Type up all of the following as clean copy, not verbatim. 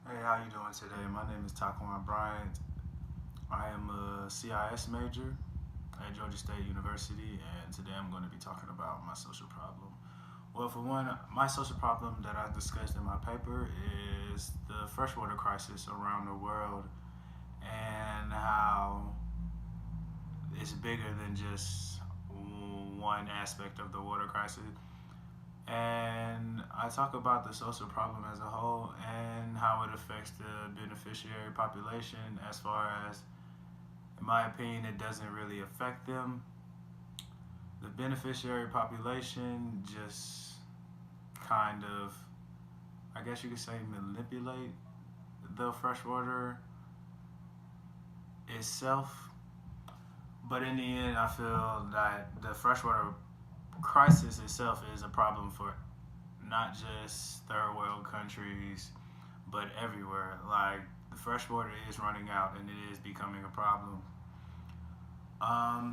Hey, how you doing today? My name is Taquan Bryant. I am a CIS major at Georgia State University, and today I'm going to be talking about my social problem. Well, for one, my social problem that I discussed in my paper is the freshwater crisis around the world and how it's bigger than just one aspect of the water crisis. And I talk about the social problem as a whole and how it affects the beneficiary population. As far as, in my opinion, it doesn't really affect them. The beneficiary population just kind of, I guess you could say, manipulate the freshwater itself. But in the end, I feel that the freshwater crisis itself is a problem for not just third world countries, but everywhere. Like, the fresh water is running out and it is becoming a problem.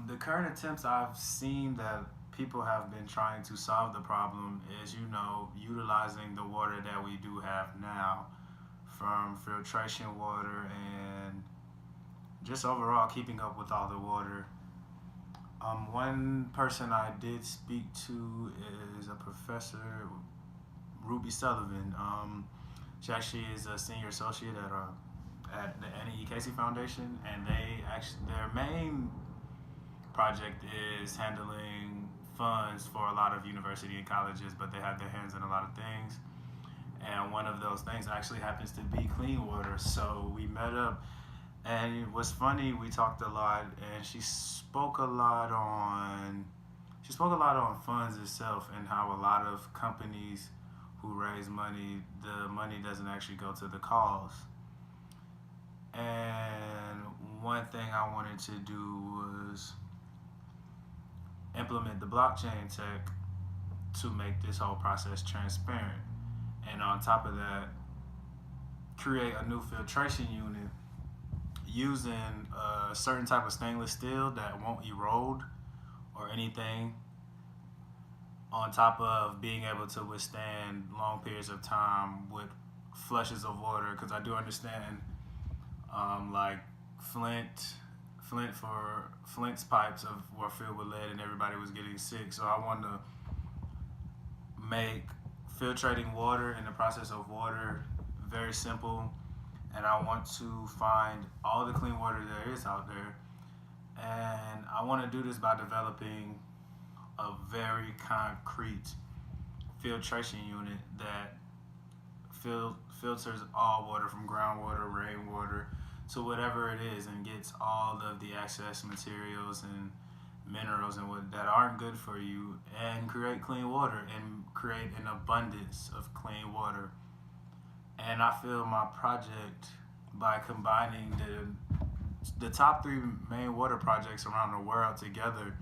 The current attempts I've seen that people have been trying to solve the problem is, utilizing the water that we do have now, from filtration water and just overall keeping up with all the water. One person I did speak to is a professor, Ruby Sullivan. She actually is a senior associate at the Annie E. Casey Foundation, and their main project is handling funds for a lot of university and colleges, but they have their hands in a lot of things. And one of those things actually happens to be clean water. So we met up, and it was funny. We talked a lot, and she spoke a lot on funds itself and how a lot of companies who raise money, the money doesn't actually go to the cause. And one thing I wanted to do was implement the blockchain tech to make this whole process transparent. And on top of that, create a new filtration unit using a certain type of stainless steel that won't erode or anything, on top of being able to withstand long periods of time with flushes of water. Because I do understand, like Flint's pipes were filled with lead and everybody was getting sick. So I wanted to make filtrating water and the process of water very simple, and I want to find all the clean water there is out there. And I want to do this by developing a very concrete filtration unit that filters all water from groundwater, rainwater, to whatever it is, and gets all of the excess materials and minerals and what that aren't good for you, and create clean water and create an abundance of clean water. And I feel my project, by combining the top three main water projects around the world together,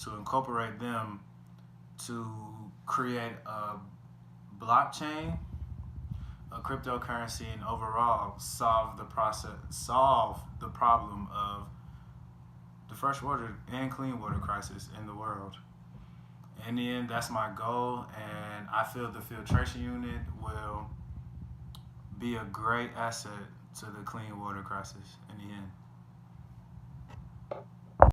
to incorporate them to create a blockchain, a cryptocurrency, and overall solve the problem of the fresh water and clean water crisis in the world. In the end, that's my goal, and I feel the filtration unit will be a great asset to the clean water crisis in the end.